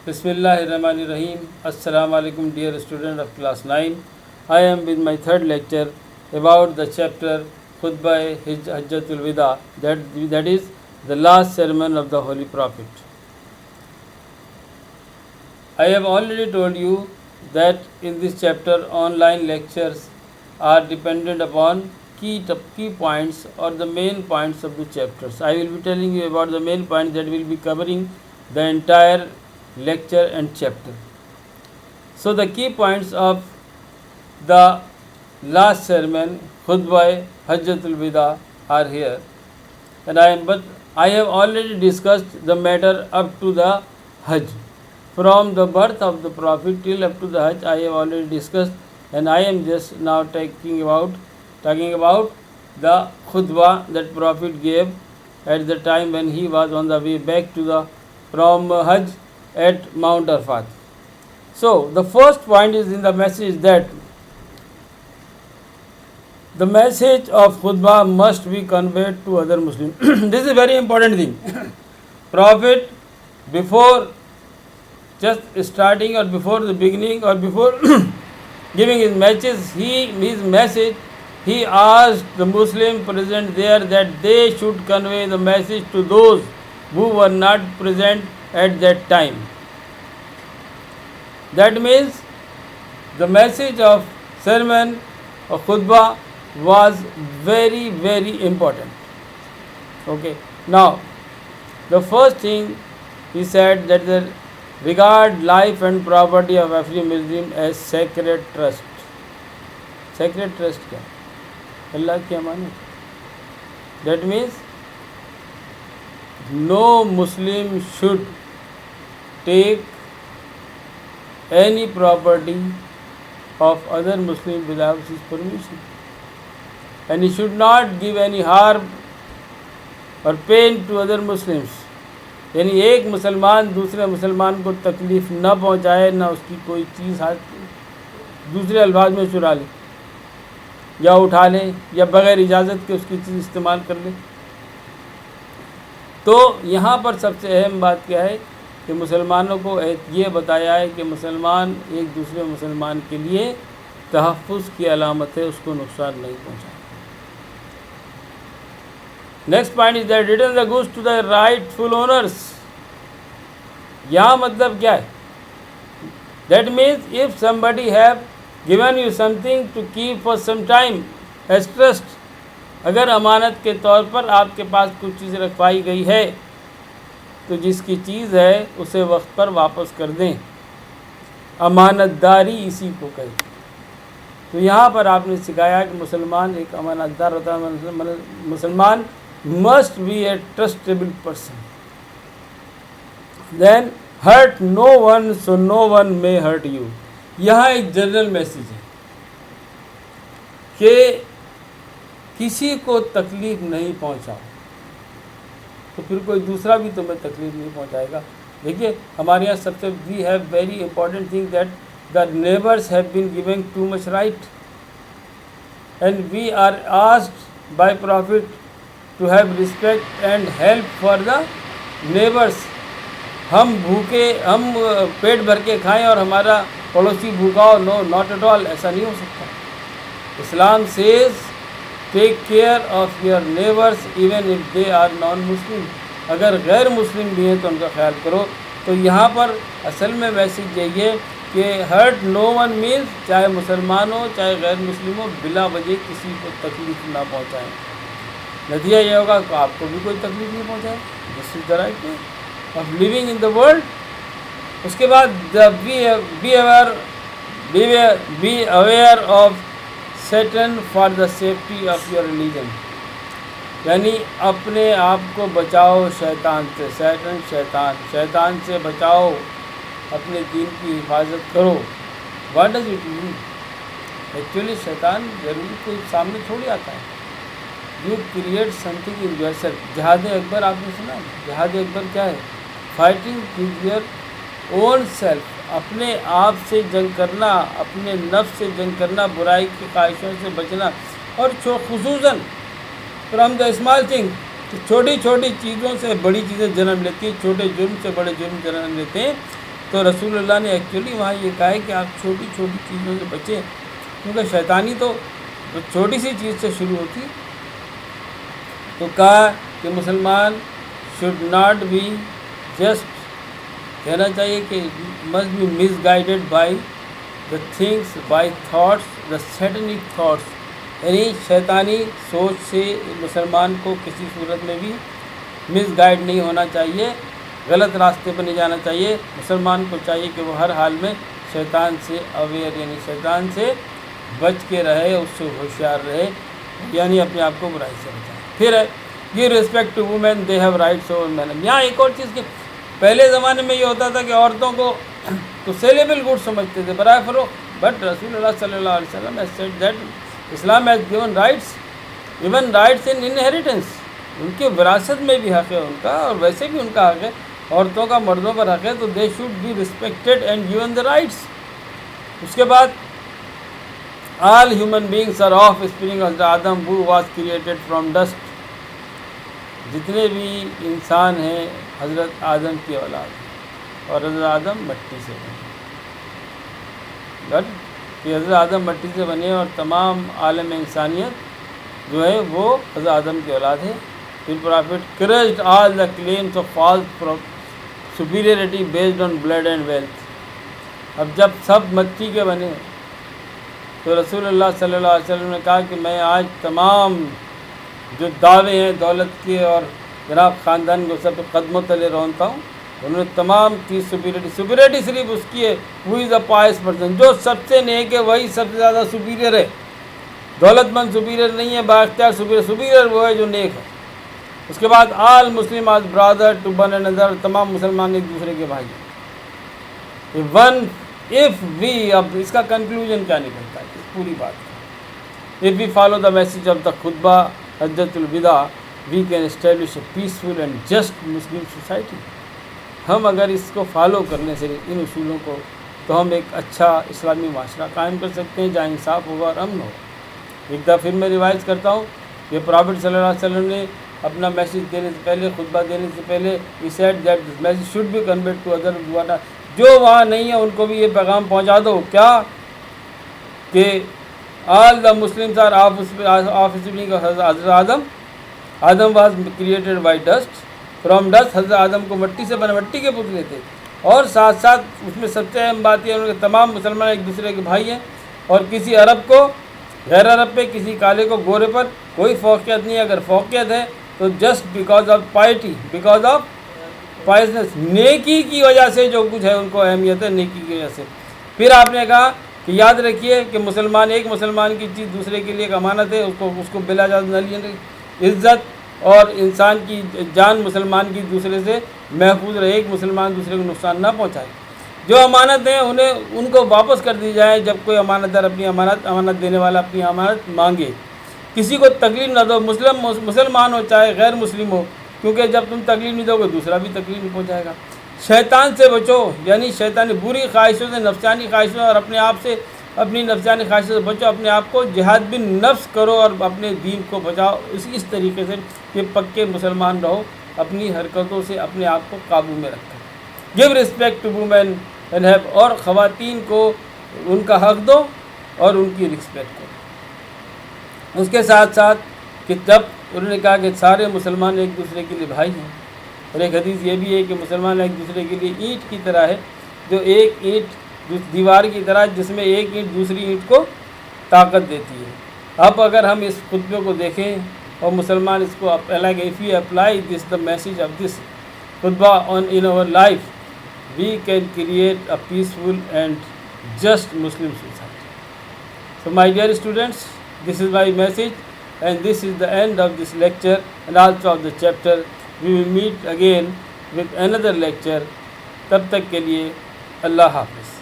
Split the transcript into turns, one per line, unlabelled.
Bismillahirrahmanirrahim. Assalamu alaikum, dear student of class 9. I am with my third lecture about the chapter Khutbah Hajjatul Wida, that is the last sermon of the Holy Prophet. I have already told you that in this chapter online lectures are dependent upon key points or the main points of the chapters. I will be telling you about the main points that will be covering the entire lecture and chapter. So the key points of the last sermon, Khutbah Hajjatul Wida, are here, and I have already discussed the matter up to the Hajj. From the birth of the Prophet till up to the Hajj, I have already discussed, and I am just now talking about the khutbah that Prophet gave at the time when he was on the way back from Hajj at Mount Arafat. So the first point is in the message that the message of khutbah must be conveyed to other Muslims. This is a very important thing. Prophet, before just starting or before the beginning or before giving his message, he asked the Muslim present there that they should convey the message to those who were not present at that time. That means the message of sermon or khutbah was very, very important. Okay. Now, the first thing he said that they regard life and property of every Muslim as sacred trust. Sacred trust kya? Allah ki amanat. That means no Muslim should take any property of other Muslim without his permission, and he should not give any harm or pain to other Muslims. یعنی ایک مسلمان دوسرے مسلمان کو تکلیف نہ پہنچائے، نہ اس کی کوئی چیز دوسرے الفاظ میں چرا لے یا اٹھا لے یا بغیر اجازت کے اس کی چیز استعمال کر لے. تو یہاں پر سب سے اہم بات کیا ہے کہ مسلمانوں کو یہ بتایا ہے کہ مسلمان ایک دوسرے مسلمان کے لیے تحفظ کی علامت ہے، اس کو نقصان نہیں پہنچائے. Next point is that return the goods to the rightful owners. یہاں مطلب کیا ہے؟ That means if somebody have given you something to keep for some time as trust, اگر امانت کے طور پر آپ کے پاس کچھ چیز رکھوائی گئی ہے تو جس کی چیز ہے اسے وقت پر واپس کر دیں. امانت داری اسی کو کہتے. تو یہاں پر آپ نے سکھایا کہ مسلمان ایک امانت دار ہوتا ہے. مسلمان must be a trustable person. Then hurt no one so no one may hurt you. یہاں ایک جنرل میسیج ہے کہ کسی کو تکلیف نہیں پہنچاؤ تو پھر کوئی دوسرا بھی تمہیں تکلیف نہیں پہنچائے گا. دیکھیے ہمارے یہاں سب سے we have very important thing that the neighbors have been given too much right, and we are asked by Prophet to have respect and help for the neighbors. ہم پیٹ بھر کے کھائیں اور ہمارا پڑوسی بھوکا ہو، نو ناٹ ایٹ آل، ایسا نہیں ہو سکتا. اسلام says take care of your neighbors even if they are non-Muslim. اگر غیر مسلم بھی ہیں تو ان کا خیال کرو. تو یہاں پر اصل میں میسیج یہی ہے کہ hurt no one means چاہے مسلمان ہو چاہے غیر مسلم ہو، بلا وجہ کسی کو تکلیف نہ پہنچائیں. نتیجہ یہ ہوگا کہ آپ کو بھی کوئی تکلیف نہیں پہنچائے. This is the right way of living in the world. اس کے بعد be aware of Satan for the safety of your religion. یعنی اپنے آپ کو بچاؤ شیطان سے. شیطان سے بچاؤ، اپنے دین کی حفاظت کرو. What does it mean? Actually شیطان ضروری کوئی سامنے تھوڑی آتا ہے. You create some thing in your self. جہاد اکبر آپ نے سنا ہے؟ جہاد اکبر کیا ہے؟ Fighting with your own self. اپنے آپ سے جنگ کرنا، اپنے نفس سے جنگ کرنا، برائی کی خواہشوں سے بچنا. اور خصوصاً فرام دا اسمال تھنگ، چھوٹی چھوٹی چیزوں سے بڑی چیزیں جنم لیتی ہیں، چھوٹے جرم سے بڑے جرم جنم لیتے ہیں. تو رسول اللہ نے ایکچولی وہاں یہ کہا ہے کہ آپ چھوٹی چھوٹی چیزوں سے بچیں، کیونکہ شیطانی تو چھوٹی سی چیز سے شروع ہوتی. تو کہا کہ مسلمان شوڈ ناٹ بی جسٹ، کہنا چاہیے کہ must be misguided by the things, by thoughts, the satanic thoughts, یعنی شیطانی سوچ سے مسلمان کو کسی صورت میں بھی مس گائیڈ نہیں ہونا چاہیے، غلط راستے پر نہیں جانا چاہیے. مسلمان کو چاہیے کہ وہ ہر حال میں شیطان سے اویئر، یعنی شیطان سے بچ کے رہے، اس سے ہوشیار رہے، یعنی اپنے آپ کو برائی سے بچائے. پھر ہے یہ respect to women, they have rights over men. یہاں ایک اور چیز کہ پہلے زمانے میں یہ ہوتا تھا کہ عورتوں کو تو سیلیبل گڈ سمجھتے تھے، برائے فروخت، بٹ رسول اللہ صلی اللہ علیہ وسلم has said that Islam has given rights, even rights in inheritance. ان کے وراثت میں بھی حق ہے ان کا، اور ویسے بھی ان کا حق ہے، عورتوں کا مردوں پر حق ہے، تو they should be respected and given the rights. اس کے بعد all human beings are offspring of the Adam who was created from dust. جتنے بھی انسان ہیں حضرت آدم کی اولاد ہیں، اور حضرت آدم مٹی سے بنے، بٹ کہ حضرت آدم مٹی سے بنے، اور تمام عالم انسانیت جو ہے وہ حضرت آدم کی اولاد ہے. پھر profit crushed all the claims of false superiority based on blood and wealth. اب جب سب مٹی کے بنے تو رسول اللہ صلی اللہ علیہ وسلم نے کہا کہ میں آج تمام جو دعوے ہیں دولت کے اور جناب خاندان کو سب قدموں تلے رونتا ہوں. انہوں نے تمام چیز سپیریٹی صرف اس کی ہے، who is a pious person، جو سب سے نیک ہے وہی سب سے زیادہ سپیریئر ہے. دولت مند سپیریئر نہیں ہے، بااختیار سپیریئر وہ ہے جو نیک ہے. اس کے بعد آل مسلم آز برادر ٹو ون اینڈ ادر، تمام مسلمان ایک دوسرے کے بھائی ہیں. ون if we، اب اس کا کنکلوژن کیا نکلتا ہے اس پوری بات کا، if we follow the message of the خطبہ حجۃ الوداع we can establish a peaceful and just Muslim society. ہم اگر اس کو فالو کرنے سے ان اصولوں کو، تو ہم ایک اچھا اسلامی معاشرہ قائم کر سکتے ہیں جہاں انصاف ہوگا اور امن ہوگا. ایک دفعہ پھر میں ریوائز کرتا ہوں کہ پرافٹ صلی اللہ علیہ وسلم نے اپنا میسیج دینے سے پہلے، خطبہ دینے سے پہلے he said that this message should be conveyed to other. جو وہاں نہیں ہے ان کو بھی یہ پیغام پہنچا دو، کیا کہ all the Muslims are offspring of حضرت آدم was created by dust. From dust, حضرت آدم کو مٹی سے بنا، مٹی کے پتلے تھے. اور ساتھ ساتھ اس میں سب سے اہم بات یہ ہے کہ تمام مسلمان ایک دوسرے کے بھائی ہیں، اور کسی عرب کو غیر عرب پہ، کسی کالے کو گورے پر کوئی فوقیت نہیں ہے. اگر فوقیت ہے تو just because of piety, because of piousness, نیکی کی وجہ سے جو کچھ ہے ان کو اہمیت ہے، نیکی کی وجہ سے. پھر آپ نے کہا کہ یاد رکھیے کہ مسلمان، ایک مسلمان کی چیز دوسرے کے لیے ایک امانت ہے، اس کو بلا اجازت نہ لینے، عزت اور انسان کی جان مسلمان کی دوسرے سے محفوظ رہے، ایک مسلمان دوسرے کو نقصان نہ پہنچائے. جو امانت ہیں ان کو واپس کر دی جائے جب کوئی امانت دار اپنی امانت دینے والا اپنی امانت مانگے. کسی کو تکلیف نہ دو، مسلمان ہو چاہے غیر مسلم ہو، کیونکہ جب تم تکلیف نہیں دو گے دوسرا بھی تکلیف نہیں پہنچائے گا. شیطان سے بچو، یعنی شیطانی بری خواہشوں سے، نفسانی خواہشوں اور اپنے آپ سے، اپنی نفسانی خواہشوں سے بچو. اپنے آپ کو جہاد بن نفس کرو اور اپنے دین کو بچاؤ اس طریقے سے کہ پکے مسلمان رہو، اپنی حرکتوں سے اپنے آپ کو قابو میں رکھو. Give respect to women and have, اور خواتین کو ان کا حق دو اور ان کی رسپیکٹ کرو. اس کے ساتھ ساتھ کہ جب انہوں نے کہا کہ سارے مسلمان ایک دوسرے کے لیے بھائی ہیں، اور ایک حدیث یہ بھی ہے کہ مسلمان ایک دوسرے کے لیے اینٹ کی طرح ہے، جو ایک اینٹ دیوار کی طرح، جس میں ایک اینٹ دوسری اینٹ کو طاقت دیتی ہے. اب اگر ہم اس خطبے کو دیکھیں اور مسلمان اس کو like if we apply this the message of this خطبہ in our life, we can create a peaceful and just Muslim society. So my dear students, this is my message and this is the end of this lecture and also of the chapter. We will meet again with another lecture. تب تک کے لیے اللہ حافظ.